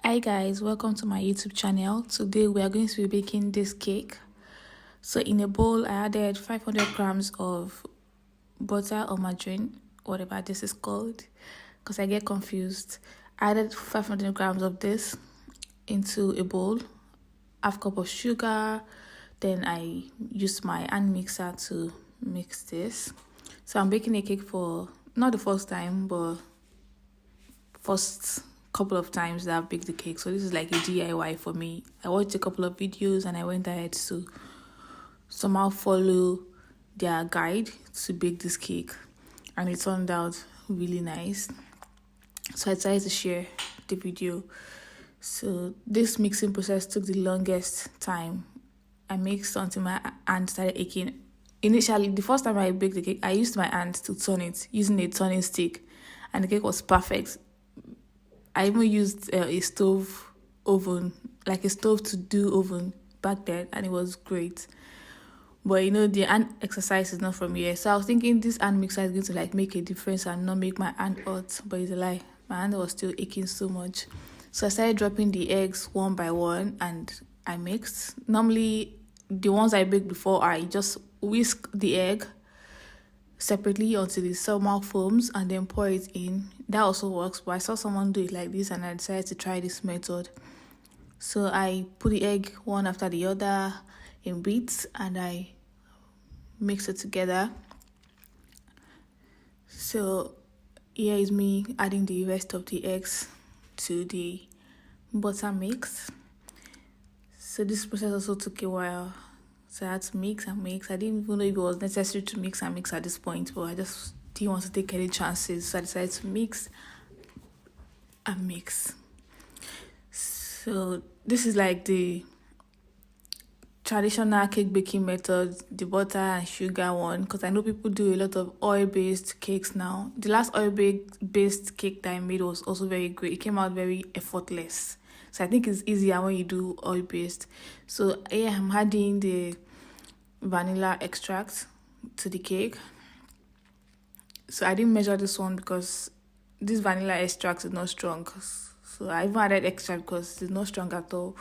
Hi guys, welcome to my YouTube channel. Today we are going to be baking this cake. So in a bowl I added 500 grams of butter or margarine, whatever this is called, because I get confused. I added 500 grams of this into a bowl, half cup of sugar, then I used my hand mixer to mix this. So I'm baking a cake for not the first time, but first couple of times that I've baked the cake. So this is like a DIY for me. I watched a couple of videos and I went ahead to somehow follow their guide to bake this cake, and it turned out really nice. So I decided to share the video. So this mixing process took the longest time. I mixed until my hand started aching. Initially, the first time I baked the cake, I used my hand to turn it using a turning stick, and the cake was perfect. I even used a stove oven, like a stove to do oven back then, and it was great. But the hand exercise is not from here. So I was thinking this hand mixer is going to like make a difference and not make my hand hot, but it's a lie. My hand was still aching so much. So I started dropping the eggs one by one and I mixed. Normally, the ones I baked before, I just whisk the egg separately until the somehow foams and then pour it in. That also works, but I saw someone do it like this and I decided to try this method. So I put the egg one after the other in bits and I mix it together. So here is me adding the rest of the eggs to the butter mix. So this process also took a while. So I had to mix and mix. I didn't even know if it was necessary to mix and mix at this point, but I just didn't want to take any chances. So I decided to mix and mix. So this is like the traditional cake baking method, the butter and sugar one, because I know people do a lot of oil-based cakes now. The last oil-based cake that I made was also very great. It came out very effortless. So I think it's easier when you do oil-based. So here I'm adding the vanilla extract to the cake. So I didn't measure this one because this vanilla extract is not strong. So I even added extra because it's not strong at all.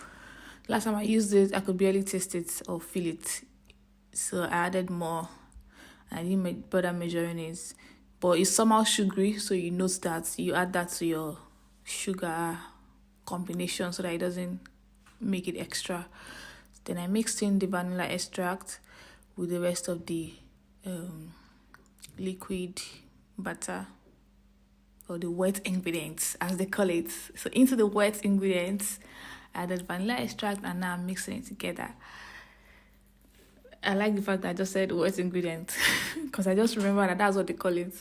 Last time I used it, I could barely taste it or feel it. So I added more. I didn't bother measuring it. But it's somehow sugary, so you note that you add that to your sugar combination so that it doesn't make it extra. Then I mixed in the vanilla extract with the rest of the liquid butter, or the wet ingredients as they call it. So into the wet ingredients, I added vanilla extract and now I'm mixing it together. I like the fact that I just said wet ingredient because I just remember that that's what they call it.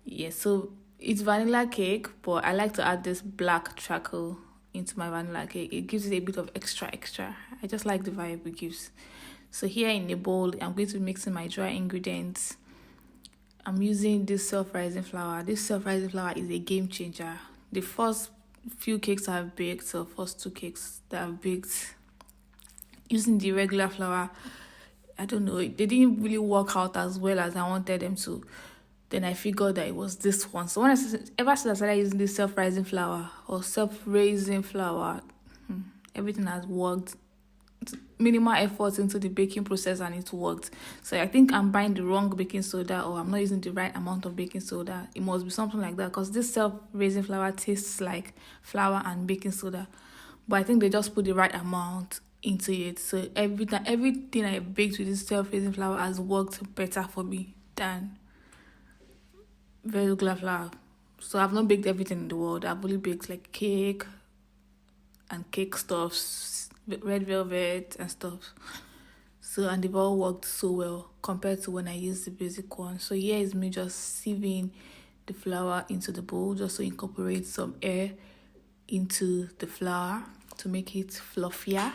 Yes, so it's vanilla cake, but I like to add this black charcoal into my vanilla cake. It gives it a bit of extra. I just like the vibe it gives. So here in a bowl, I'm going to be mixing my dry ingredients. I'm using this self-rising flour. This self-rising flour is a game changer. The first few cakes I've baked, so first two cakes that I've baked using the regular flour, I don't know, they didn't really work out as well as I wanted them to. Then I figured that it was this one. So ever since I started using this self-rising flour or self-raising flour, everything has worked. Minimal effort into the baking process and it worked. So I think I'm buying the wrong baking soda or I'm not using the right amount of baking soda. It must be something like that because this self-raising flour tastes like flour and baking soda. But I think they just put the right amount into it. So everything I baked with this self-raising flour has worked better for me than regular flour. So I've not baked everything in the world. I've only baked like cake and cake stuffs, red velvet and stuff. So and they've all worked so well compared to when I used the basic one. So here is me just sieving the flour into the bowl just to incorporate some air into the flour to make it fluffier.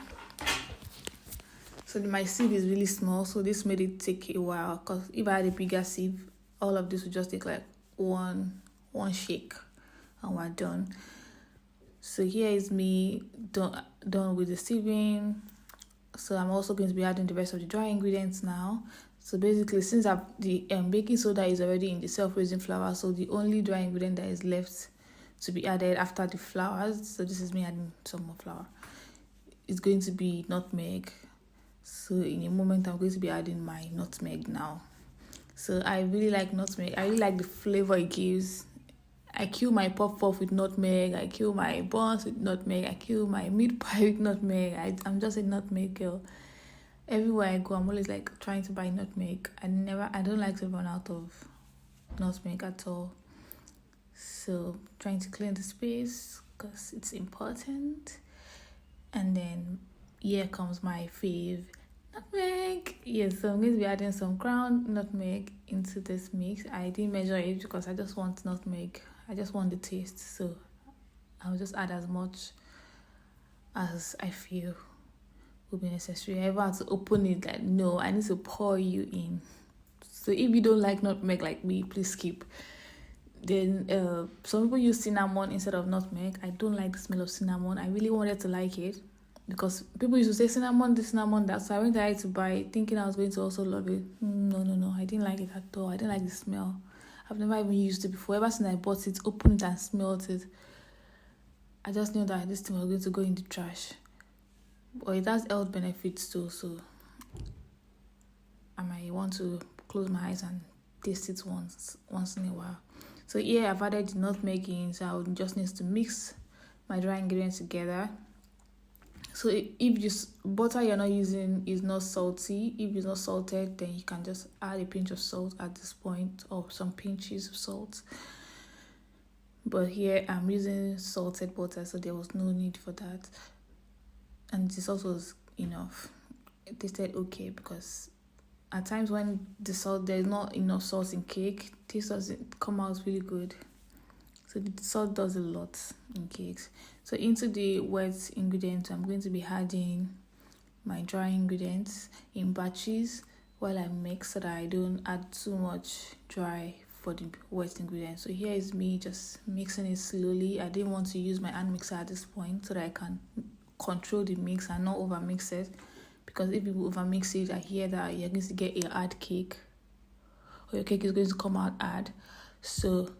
So my sieve is really small, so this made it take a while because if I had a bigger sieve, all of this would just take like one shake and we're done. So here is me done with the sieving. So I'm also going to be adding the rest of the dry ingredients now. So basically, since the baking soda is already in the self-raising flour, so the only dry ingredient that is left to be added after the flowers. So this is me adding some more flour. It's going to be nutmeg. So in a moment, I'm going to be adding my nutmeg now. So I really like nutmeg. I really like the flavor it gives. I kill my puff with nutmeg. I kill my buns with nutmeg. I kill my meat pie with nutmeg. I'm just a nutmeg girl. Everywhere I go, I'm always like trying to buy nutmeg. I don't like to run out of nutmeg at all. So trying to clean the space because it's important. And then here comes my fave, nutmeg. Yes, so I'm going to be adding some ground nutmeg into this mix. I didn't measure it because I just want nutmeg. I just want the taste. So I'll just add as much as I feel will be necessary. I ever have to open it like, no, I need to pour you in. So if you don't like nutmeg like me, please skip. Then some people use cinnamon instead of nutmeg. I don't like the smell of cinnamon. I really wanted to like it because people used to say cinnamon this, cinnamon that. So I went ahead to buy it thinking I was going to also love it. No. I didn't like it at all. I didn't like the smell. I've never even used it before. Ever since I bought it, opened it and smelled it, I just knew that this thing was going to go in the trash. But it has health benefits too, so I might want to close my eyes and taste it once in a while. So here I've added the nutmeg in, so I would just need to mix my dry ingredients together. So if butter you're not using is not salty, if it's not salted, then you can just add a pinch of salt at this point, or some pinches of salt. But here I'm using salted butter, so there was no need for that. And this also was enough. It tasted okay because at times when there's not enough salt in cake, taste doesn't come out really good. So the salt does a lot in cakes. So into the wet ingredients, I'm going to be adding my dry ingredients in batches while I mix so that I don't add too much dry for the wet ingredients. So here is me just mixing it slowly. I didn't want to use my hand mixer at this point so that I can control the mix and not over mix it, because if you over mix it, I hear that you're going to get a hard cake or your cake is going to come out hard. So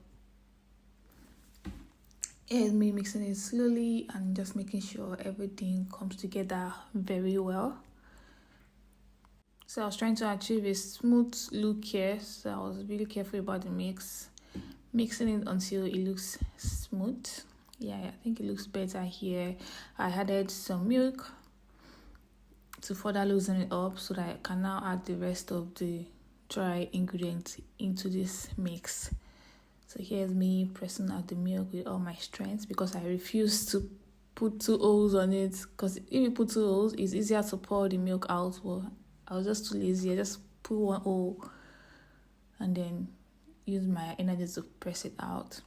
here's me mixing it slowly and just making sure everything comes together very well. So I was trying to achieve a smooth look here, so I was really careful about the mixing it until it looks smooth. Yeah, I think it looks better here. I added some milk to further loosen it up so that I can now add the rest of the dry ingredients into this mix. So here's me pressing out the milk with all my strength because I refuse to put 2 holes on it, because if you put 2 holes, it's easier to pour the milk out. Well, I was just too lazy. I just put 1 hole and then use my energy to press it out.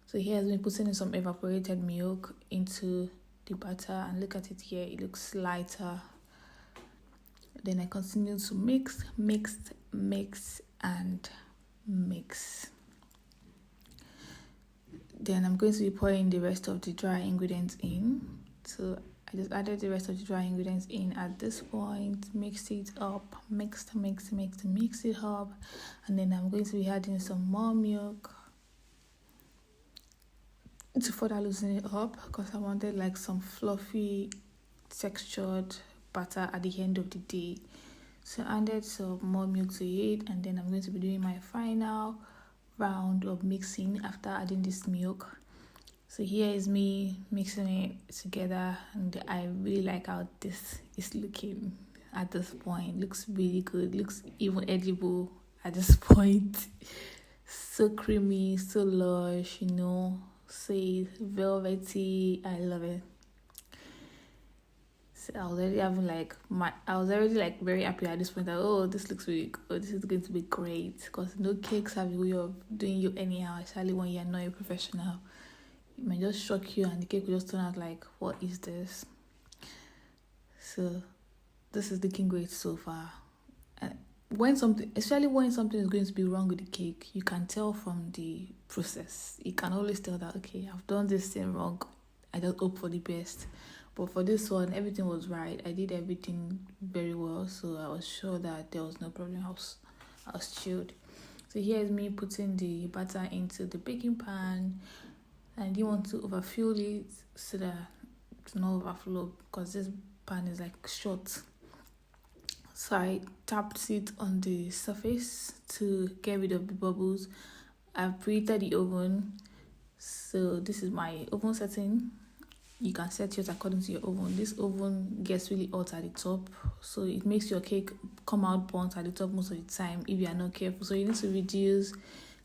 So here's me putting in some evaporated milk into the batter, and look at it here, it looks lighter. Then I continue to mix, and mix. Then I'm going to be pouring the rest of the dry ingredients in. So I just added the rest of the dry ingredients in at this point, mixed it up, mix it up, and then I'm going to be adding some more milk to further loosen it up because I wanted like some fluffy textured batter at the end of the day. So I added some more milk to it, and then I'm going to be doing my final round of mixing after adding this milk. So here is me mixing it together, and I really like how this is looking at this point. Looks really good, looks even edible at this point. So creamy, so lush, so velvety. I love it. So I was already very happy at this point that, oh, this looks really good, this is going to be great, because cakes have a way of doing you anyhow, especially when you're not a professional. It might just shock you and the cake will just turn out like, what is this? So this is looking great so far. And especially when something is going to be wrong with the cake, you can tell from the process. You can always tell that, okay, I've done this thing wrong, I just hope for the best. But for this one, everything was right. I did everything very well, so I was sure that there was no problem. I was chilled. So here's me putting the batter into the baking pan. and I didn't want to overfill it so that it's not overflow because this pan is like short. So I tapped it on the surface to get rid of the bubbles. I've preheated the oven. So this is my oven setting. You can set yours according to your oven. This oven gets really hot at the top, so it makes your cake come out burnt at the top most of the time if you are not careful. So you need to reduce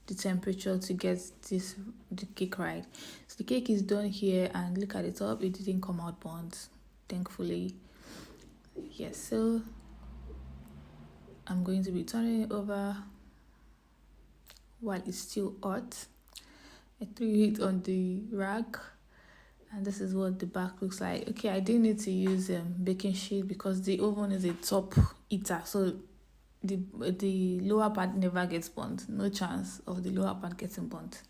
the temperature to get the cake right. So the cake is done here, and look at the top, it didn't come out burnt, thankfully. Yes, so I'm going to be turning it over while it's still hot. I threw it on the rack, and this is what the back looks like. Okay, I didn't need to use baking sheet because the oven is a top heater, so the lower part never gets burnt. No chance of the lower part getting burnt.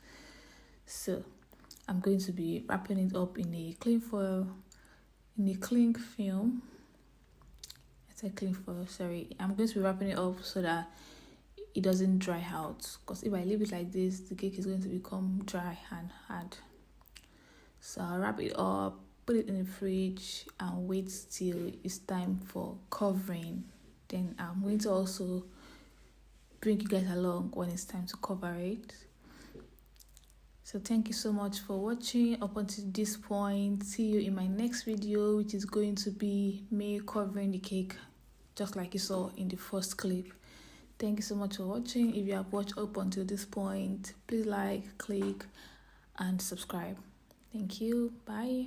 So I'm going to be wrapping it up in a cling foil, in a cling film. I said cling foil, sorry. I'm going to be wrapping it up so that it doesn't dry out, because if I leave it like this, the cake is going to become dry and hard. So I'll wrap it up, put it in the fridge, and wait till it's time for covering. Then I'm going to also bring you guys along when it's time to cover it. So thank you so much for watching up until this point. See you in my next video, which is going to be me covering the cake just like you saw in the first clip. Thank you so much for watching. If you have watched up until this point, please like, click, and subscribe. Thank you. Bye.